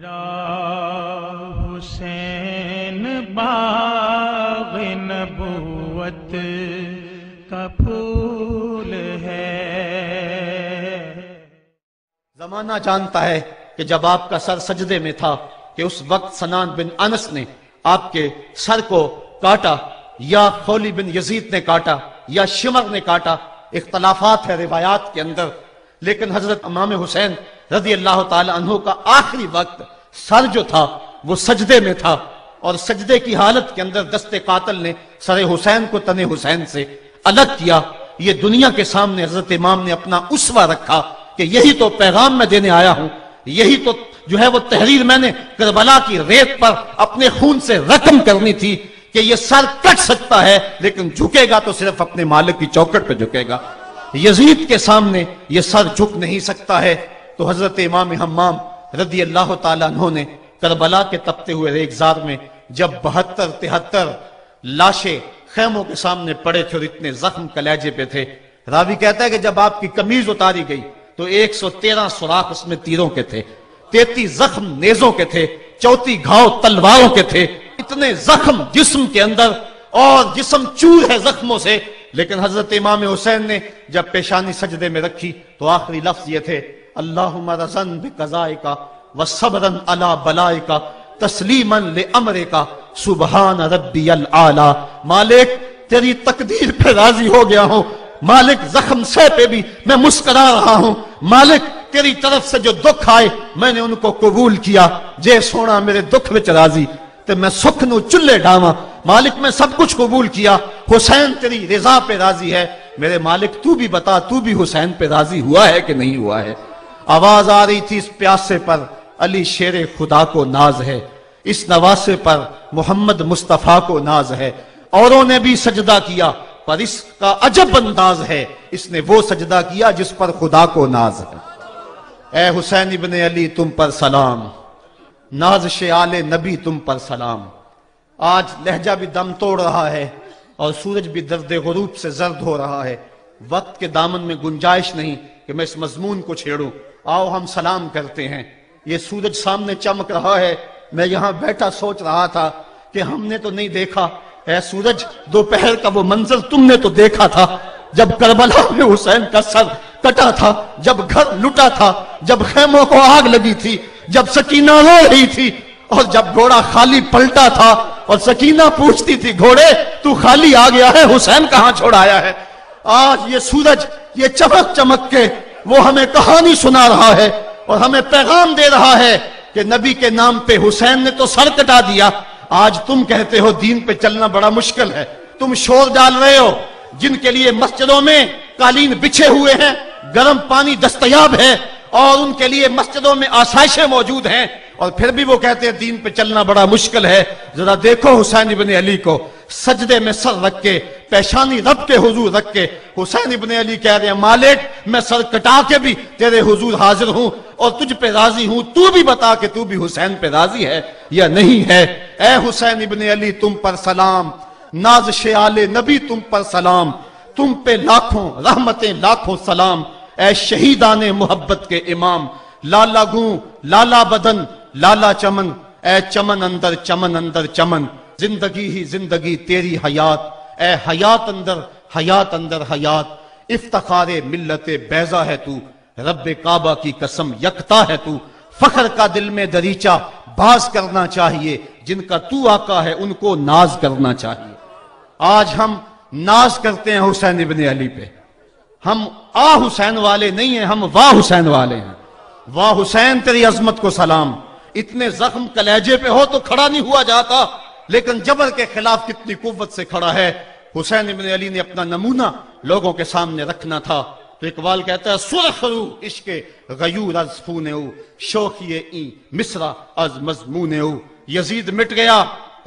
میرا حسین باغ نبوت کا پھول ہے۔ زمانہ جانتا ہے کہ جب آپ کا سر سجدے میں تھا کہ اس وقت سنان بن انس نے آپ کے سر کو کاٹا یا خولی بن یزید نے کاٹا یا شمر نے کاٹا، اختلافات ہے روایات کے اندر، لیکن حضرت امام حسین رضی اللہ تعالی عنہ کا آخری وقت سر جو تھا وہ سجدے میں تھا، اور سجدے کی حالت کے اندر دست قاتل نے سر حسین کو تن حسین سے الگ کیا۔ یہ دنیا کے سامنے حضرت امام نے اپنا اسوہ رکھا کہ یہی تو پیغام میں دینے آیا ہوں، یہی تو جو ہے وہ تحریر میں نے کربلا کی ریت پر اپنے خون سے رقم کرنی تھی کہ یہ سر کٹ سکتا ہے لیکن جھکے گا تو صرف اپنے مالک کی چوکٹ پہ جھکے گا، یزید کے سامنے یہ سر جھک نہیں سکتا ہے۔ تو حضرت امام حمام رضی اللہ تعالیٰ عنہ نے کربلا کے تپتے ہوئے ریگزار میں جب 72-73 لاشیں خیموں کے سامنے پڑے تھے اور اتنے زخم کلیجے پہ تھے، راوی کہتا ہے کہ جب آپ کی قمیض اتاری گئی تو 113 سوراخ اس میں تیروں کے تھے، 33 زخم نیزوں کے تھے، 34 گھاؤ تلواروں کے تھے، اتنے زخم جسم کے اندر اور جسم چور ہے زخموں سے۔ لیکن حضرت امام حسین نے جب پیشانی سجدے میں رکھی تو آخری لفظ یہ تھے، اللہم رضن بقضائکا وصبرن علی بلائکا تسلیما لامرکا سبحان ربی العالی۔ مالک تیری تقدیر پہ راضی ہو گیا ہوں، مالک زخم سے پہ بھی میں مسکرا رہا ہوں، مالک تیری طرف سے جو دکھ آئے میں نے ان کو قبول کیا، جے سونا میرے دکھ وچ راضی تے میں سکھ نو چلے ڈاواں، مالک میں سب کچھ قبول کیا، حسین تیری رضا پہ راضی ہے، میرے مالک تو بھی بتا تو بھی حسین پہ راضی ہوا ہے کہ نہیں ہوا ہے۔ آواز آ رہی تھی اس پیاسے پر علی شیر خدا کو ناز ہے، اس نواسے پر محمد مصطفیٰ کو ناز ہے، اوروں نے بھی سجدہ کیا پر اس کا عجب انداز ہے، اس نے وہ سجدہ کیا جس پر خدا کو ناز ہے۔ اے حسین ابن علی تم پر سلام، نازش آل نبی تم پر سلام۔ آج لہجہ بھی دم توڑ رہا ہے اور سورج بھی درد غروب سے زرد ہو رہا ہے، وقت کے دامن میں گنجائش نہیں کہ میں اس مضمون کو چھیڑوں، آؤ ہم سلام کرتے ہیں۔ یہ سورج سامنے چمک رہا ہے، میں یہاں بیٹھا سوچ رہا تھا کہ ہم نے تو نہیں دیکھا، اے سورج دوپہر کا وہ منظر تم نے تو دیکھا تھا جب کربلا میں حسین کا سر کٹا تھا، جب گھر لٹا تھا، جب خیموں کو آگ لگی تھی، جب سکینہ رو رہی تھی، اور جب گھوڑا خالی پلٹا تھا اور سکینہ پوچھتی تھی گھوڑے تو خالی آ گیا ہے، حسین کہاں چھوڑ آیا ہے۔ آج یہ سورج یہ چمک چمک کے وہ ہمیں کہانی سنا رہا ہے اور ہمیں پیغام دے رہا ہے کہ نبی کے نام پہ حسین نے تو سر کٹا دیا، آج تم کہتے ہو دین پہ چلنا بڑا مشکل ہے، تم شور ڈال رہے ہو، جن کے لیے مسجدوں میں قالین بچھے ہوئے ہیں، گرم پانی دستیاب ہے اور ان کے لیے مسجدوں میں آسائشیں موجود ہیں، اور پھر بھی وہ کہتے ہیں دین پہ چلنا بڑا مشکل ہے۔ ذرا دیکھو حسین ابن علی کو سجدے میں سر رکھ کے، پیشانی رب کے حضور رکھ کے، حسین ابن علی کہہ رہے ہیں مالک میں سر کٹا کے بھی تیرے حضور حاضر ہوں اور تجھ پہ راضی ہوں، تو بھی بتا کہ تو بھی حسین پہ راضی ہے یا نہیں ہے۔ اے حسین ابن علی تم پر سلام، نازش آل نبی تم پر سلام، تم پہ لاکھوں رحمتیں لاکھوں سلام، اے شہیدان محبت کے امام، لالا گوں لالا بدن لالا چمن، اے چمن اندر چمن اندر چمن، زندگی ہی زندگی تیری حیات، اے حیات اندر حیات اندر حیات، افتخار ملت بیضا ہے تو، رب کعبہ کی قسم یکتا ہے تو، فخر کا دل میں دریچہ باز کرنا چاہیے، جن کا تو آقا ہے ان کو ناز کرنا چاہیے۔ آج ہم ناز کرتے ہیں حسین ابن علی پہ، ہم آ حسین والے نہیں ہیں، ہم واہ حسین والے ہیں۔ واہ حسین تیری عظمت کو سلام، اتنے زخم کلیجے پہ ہو تو کھڑا نہیں ہوا جاتا، لیکن جبر کے خلاف کتنی قوت سے کھڑا ہے۔ حسین ابن علی نے اپنا نمونہ لوگوں کے سامنے رکھنا تھا، تو اقبال کہتا ہے سرخ رو عشق غیور از خون او، شوخی این مصرع از مضمون او۔ یزید مٹ گیا،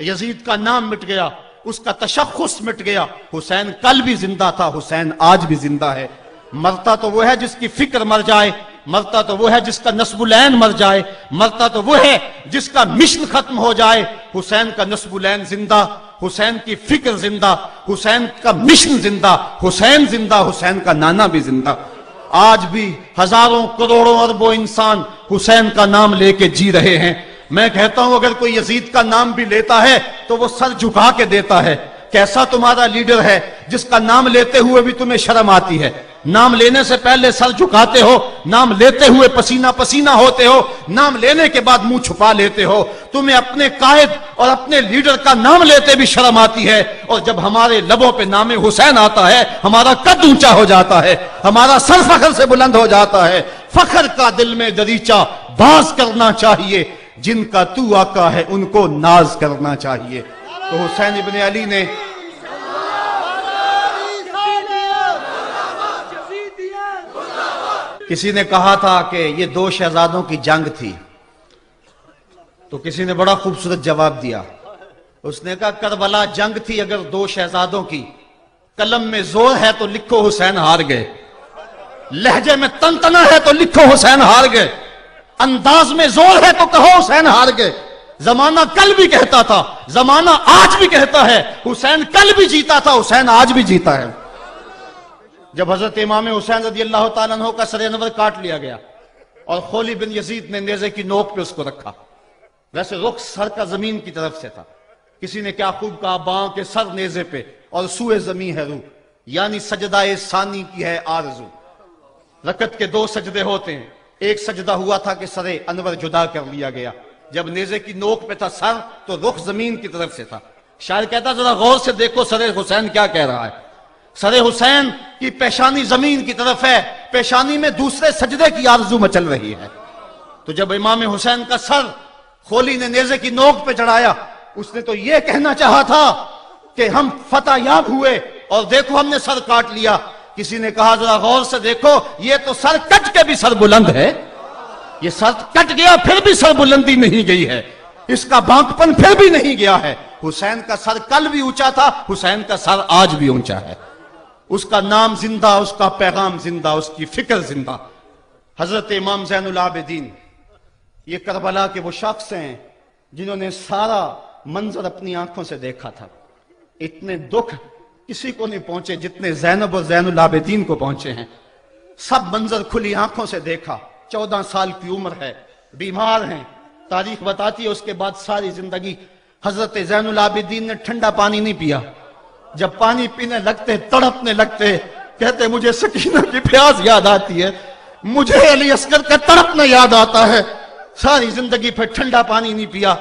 یزید کا نام مٹ گیا، اس کا تشخص مٹ گیا، حسین کل بھی زندہ تھا، حسین آج بھی زندہ ہے۔ مرتا تو وہ ہے جس کی فکر مر جائے، مرتا تو وہ ہے جس کا نسب العین مر جائے، مرتا تو وہ ہے جس کا مشن ختم ہو جائے۔ حسین کا نسب العین زندہ، حسین کی فکر زندہ، حسین کا مشن زندہ، حسین زندہ، حسین کا نانا بھی زندہ۔ آج بھی ہزاروں کروڑوں اربوں انسان حسین کا نام لے کے جی رہے ہیں۔ میں کہتا ہوں اگر کوئی یزید کا نام بھی لیتا ہے تو وہ سر جھکا کے دیتا ہے۔ کیسا تمہارا لیڈر ہے جس کا نام لیتے ہوئے بھی تمہیں شرم آتی ہے؟ نام لینے سے پہلے سر جھکاتے ہو، نام لیتے ہوئے پسینہ پسینہ ہوتے ہو، نام لینے کے بعد منہ چھپا لیتے ہو۔ تمہیں اپنے قائد اور اپنے لیڈر کا نام لیتے بھی شرم آتی ہے، اور جب ہمارے لبوں پہ نام حسین آتا ہے ہمارا قد اونچا ہو جاتا ہے، ہمارا سر فخر سے بلند ہو جاتا ہے۔ فخر کا دل میں دریچہ باز کرنا چاہیے، جن کا تو آقا ہے ان کو ناز کرنا چاہیے۔ تو حسین ابن علی نے کسی نے کہا تھا کہ یہ دو شہزادوں کی جنگ تھی، تو کسی نے بڑا خوبصورت جواب دیا۔ اس نے کہا کربلا جنگ تھی اگر دو شہزادوں کی، قلم میں زور ہے تو لکھو حسین ہار گئے، لہجے میں تنتنا ہے تو لکھو حسین ہار گئے، انداز میں زور ہے تو کہو حسین ہار گئے۔ زمانہ کل بھی کہتا تھا، زمانہ آج بھی کہتا ہے، حسین کل بھی جیتا تھا، حسین آج بھی جیتا ہے۔ جب حضرت امام حسین رضی اللہ تعالیٰ عنہ کا سر انور کاٹ لیا گیا اور خولی بن یزید نے نیزے کی نوک پہ اس کو رکھا، ویسے رخ سر کا زمین کی طرف سے تھا، کسی نے کیا خوب کہا، باؤں کے سر نیزے پہ اور سوئے زمین ہے روح، یعنی سجدہ ثانی کی ہے آرزو۔ رکعت کے دو سجدے ہوتے ہیں، ایک سجدہ ہوا تھا کہ سر انور جدا کر لیا گیا، جب نیزے کی نوک پہ تھا سر تو رخ زمین کی طرف سے تھا۔ شاعر کہتا ذرا غور سے دیکھو سر حسین کیا کہہ رہا ہے، سر حسین کی پیشانی زمین کی طرف ہے، پیشانی میں دوسرے سجدے کی آرزو مچل رہی ہے۔ تو جب امام حسین کا سر خولی نے نیزے کی نوک پہ چڑھایا، اس نے تو یہ کہنا چاہا تھا کہ ہم فتح یاب ہوئے اور دیکھو ہم نے سر کاٹ لیا۔ کسی نے کہا ذرا غور سے دیکھو یہ تو سر کٹ کے بھی سر بلند ہے، یہ سر کٹ گیا پھر بھی سر بلندی نہیں گئی ہے، اس کا بانکپن پھر بھی نہیں گیا ہے۔ حسین کا سر کل بھی اونچا تھا، حسین کا سر آج بھی اونچا ہے، اس کا نام زندہ، اس کا پیغام زندہ، اس کی فکر زندہ۔ حضرت امام زین العابدین یہ کربلا کے وہ شخص ہیں جنہوں نے سارا منظر اپنی آنکھوں سے دیکھا تھا۔ اتنے دکھ کسی کو نہیں پہنچے جتنے زینب اور زین العابدین کو پہنچے ہیں۔ سب منظر کھلی آنکھوں سے دیکھا، 14 سال کی عمر ہے، بیمار ہیں، تاریخ بتاتی ہے اس کے بعد ساری زندگی حضرت زین العابدین نے ٹھنڈا پانی نہیں پیا، جب پانی پینے لگتے تڑپنے لگتے، کہتے مجھے سکینہ کی پیاس یاد آتی ہے، مجھے علی اصغر کا تڑپنا یاد آتا ہے، ساری زندگی پھر ٹھنڈا پانی نہیں پیا۔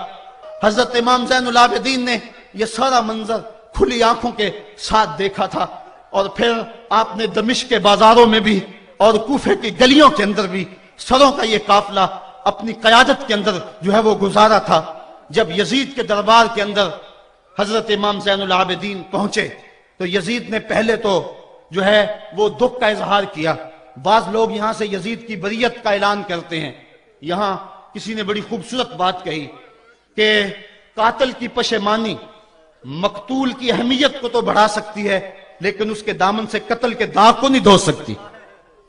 حضرت امام زین العابدین نے یہ سارا منظر کھلی آنکھوں کے ساتھ دیکھا تھا، اور پھر آپ نے دمشق کے بازاروں میں بھی اور کوفے کی گلیوں کے اندر بھی سروں کا یہ قافلہ اپنی قیادت کے اندر جو ہے وہ گزارا تھا۔ جب یزید کے دربار کے اندر حضرت امام زین العابدین پہنچے تو یزید نے پہلے تو جو ہے وہ دکھ کا اظہار کیا۔ بعض لوگ یہاں سے یزید کی بریت کا اعلان کرتے ہیں۔ یہاں کسی نے بڑی خوبصورت بات کہی کہ قاتل کی پشیمانی مقتول کی اہمیت کو تو بڑھا سکتی ہے لیکن اس کے دامن سے قتل کے داغ کو نہیں دھو سکتی۔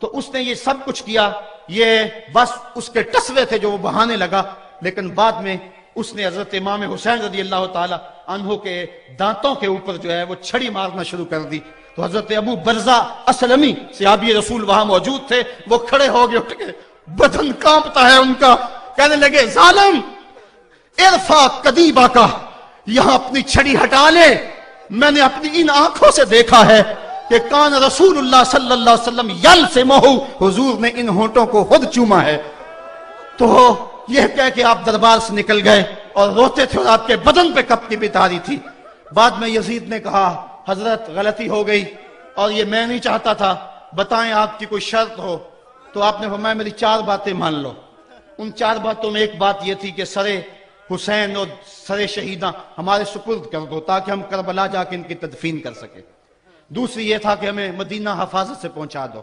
تو اس نے یہ سب کچھ کیا، یہ بس اس کے ٹسوے تھے جو وہ بہانے لگا، لیکن بعد میں اس نے حضرت امام حسین رضی اللہ تعالی عنہ کے دانتوں کے اوپر جو ہے وہ چھڑی مارنا شروع کر دی۔ تو حضرت ابو برزہ اسلمی صحابی رسول وہاں موجود تھے، وہ کھڑے ہو گئے، اٹھ کے بدن کانپتا ہے ان کا، کہنے لگے ظالم ارفع قدیبہ کا، یہاں اپنی چھڑی ہٹا لے، میں نے اپنی ان آنکھوں سے دیکھا ہے کہ کان رسول اللہ صلی اللہ علیہ وسلم یل سے مہو، حضور نے ان ہونٹوں کو خود چوما ہے۔ تو یہ کہہ کہ آپ دربار سے نکل گئے اور روتے تھے اور آپ کے بدن پہ کپڑی بھی تاری تھی۔ بعد میں یزید نے کہا حضرت غلطی ہو گئی اور یہ میں نہیں چاہتا تھا، بتائیں آپ کی کوئی شرط ہو۔ تو آپ نے فرمایا میری 4 باتیں مان لو۔ ان 4 باتوں میں ایک بات یہ تھی کہ سر حسین اور سر شہیداں ہمارے سپرد کر دو تاکہ ہم کربلا جا کے ان کی تدفین کر سکیں۔ دوسری یہ تھا کہ ہمیں مدینہ حفاظت سے پہنچا دو۔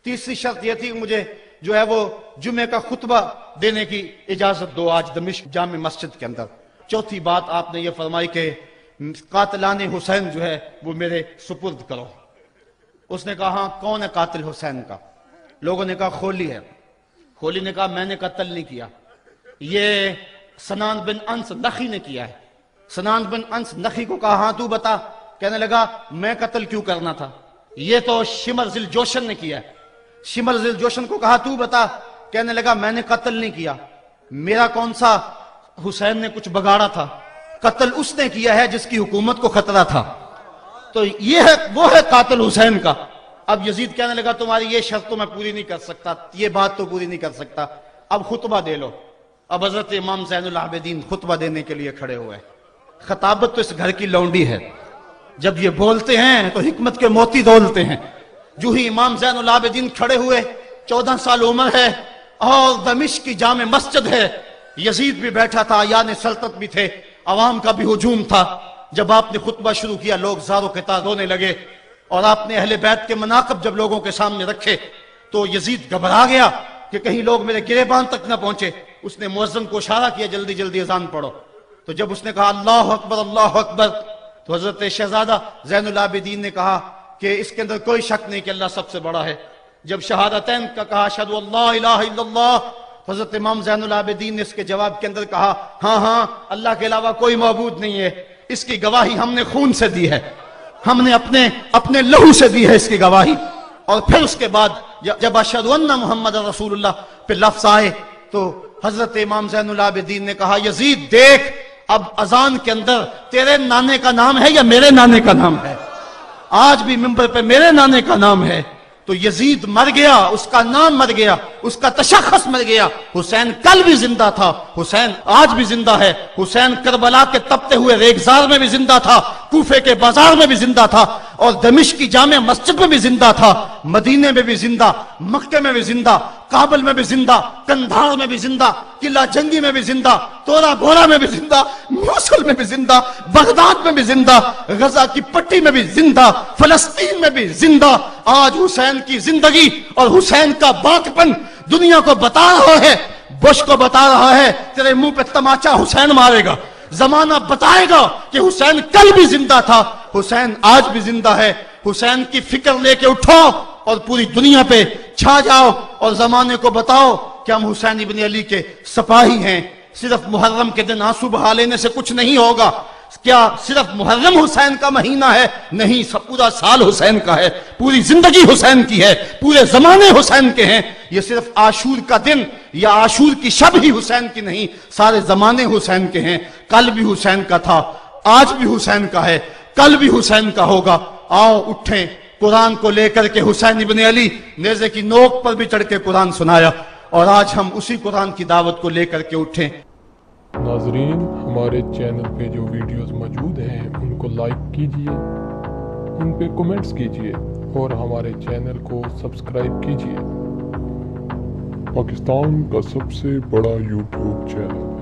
تیسری شرط یہ تھی کہ مجھے جو ہے وہ جمعے کا خطبہ دینے کی اجازت دو آج دمشق جامع مسجد کے اندر۔ چوتھی بات آپ نے یہ فرمائی کہ قاتلان حسین جو ہے وہ میرے سپرد کرو۔ اس نے کہا ہاں کون ہے قاتل حسین کا؟ لوگوں نے کہا خولی ہے۔ خولی نے کہا میں نے قتل نہیں کیا، یہ سنان بن انس نخی نے کیا ہے۔ سنان بن انس نخی کو کہا ہاں تو بتا، کہنے لگا میں قتل کیوں کرنا تھا، یہ تو شمر ذی الجوشن نے کیا ہے۔ شمر ذی الجوشن کو کہا تو بتا، کہنے لگا میں نے قتل نہیں کیا، میرا کون سا حسین نے کچھ بگاڑا تھا، قتل اس نے کیا ہے جس کی حکومت کو خطرہ تھا۔ تو یہ ہے وہ ہے قاتل حسین کا۔ اب یزید کہنے لگا تمہاری یہ شرط تو میں پوری نہیں کر سکتا، یہ بات تو پوری نہیں کر سکتا، اب خطبہ دے لو۔ اب حضرت امام زین العابدین خطبہ دینے کے لیے کھڑے ہوئے۔ خطابت تو اس گھر کی لونڈی ہے، جب یہ بولتے ہیں تو حکمت کے موتی دولتے ہیں۔ جو ہی امام زین العابدین کھڑے ہوئے، 14 سال عمر ہے اور دمشق کی جامع مسجد ہے، یزید بھی بیٹھا تھا، یعنی سلطنت بھی تھے، عوام کا بھی ہجوم تھا۔ جب آپ نے خطبہ شروع کیا لوگ زار و قطار رونے لگے، اور آپ نے اہل بیت کے مناقب جب لوگوں کے سامنے رکھے تو یزید گھبرا گیا کہ کہیں لوگ میرے گریبان تک نہ پہنچے۔ اس نے مؤذن کو اشارہ کیا جلدی جلدی اذان پڑھو۔ تو جب اس نے کہا اللہ اکبر اللہ اکبر، تو حضرت شہزادہ زین العابدین نے کہا کہ اس کے اندر کوئی شک نہیں کہ اللہ سب سے بڑا ہے۔ جب شہادتین کا کہا اشہد ان لا الہ الا اللہ، حضرت امام زین العابدین نے اس کے جواب کے اندر کہا ہاں ہاں اللہ کے علاوہ کوئی معبود نہیں ہے، اس کی گواہی ہم نے خون سے دی ہے، ہم نے اپنے لہو سے دی ہے اس کی گواہی۔ اور پھر اس کے بعد جب اشہد ان محمد رسول اللہ پہ لفظ آئے تو حضرت امام زین العابدین نے کہا یزید دیکھ، اب اذان کے اندر تیرے نانے کا نام ہے یا میرے نانے کا نام ہے؟ آج بھی منبر پہ میرے نانے کا نام ہے۔ تو یزید مر گیا، اس کا نام مر گیا، اس کا تشخص مر گیا۔ حسین کل بھی زندہ تھا، حسین آج بھی زندہ ہے، حسین کربلا کے تپتے ہوئے ریگزار میں بھی زندہ تھا، کوفے کے بازار میں بھی زندہ تھا، اور دمشق کی جامع مسجد میں بھی زندہ تھا، مدینے میں بھی زندہ، مکہ میں بھی زندہ، کابل میں بھی زندہ، کندھار میں بھی زندہ، قلعہ جنگی میں بھی زندہ، تورا بورا میں بھی زندہ، موصل میں بھی زندہ، بغداد میں بھی زندہ، غزہ کی پٹی میں بھی زندہ، فلسطین میں بھی زندہ۔ آج حسین کی زندگی اور حسین کا باقپن دنیا کو بتا رہا ہے، بش کو بتا رہا ہے تیرے منہ پہ تماچا حسین مارے گا۔ زمانہ بتائے گا کہ حسین کل بھی زندہ تھا، حسین آج بھی زندہ ہے۔ حسین کی فکر لے کے اٹھو اور پوری دنیا پہ چھا جاؤ اور زمانے کو بتاؤ کہ ہم حسین ابن علی کے سپاہی ہیں۔ صرف محرم کے دن آنسو بہا لینے سے کچھ نہیں ہوگا۔ کیا صرف محرم حسین کا مہینہ ہے؟ نہیں، پورا سال حسین کا ہے، پوری زندگی حسین کی ہے، پورے زمانے حسین کے ہیں۔ یہ صرف عاشور کا دن یا عاشور کی شب ہی حسین کی نہیں، سارے زمانے حسین کے ہیں۔ کل بھی حسین کا تھا، آج بھی حسین کا ہے، کل بھی حسین کا ہوگا۔ آؤ اٹھیں، قرآن کو لے کر کے حسین ابن علی نیزے کی نوک پر بھی چڑھ کے قرآن سنایا، اور آج ہم اسی قرآن کی دعوت کو لے کر کے اٹھیں۔ ناظرین، ہمارے چینل پہ جو ویڈیوز موجود ہیں ان کو لائک کیجئے، ان پہ کمنٹس کیجئے اور ہمارے چینل کو سبسکرائب کیجئے۔ پاکستان کا سب سے بڑا یوٹیوب چینل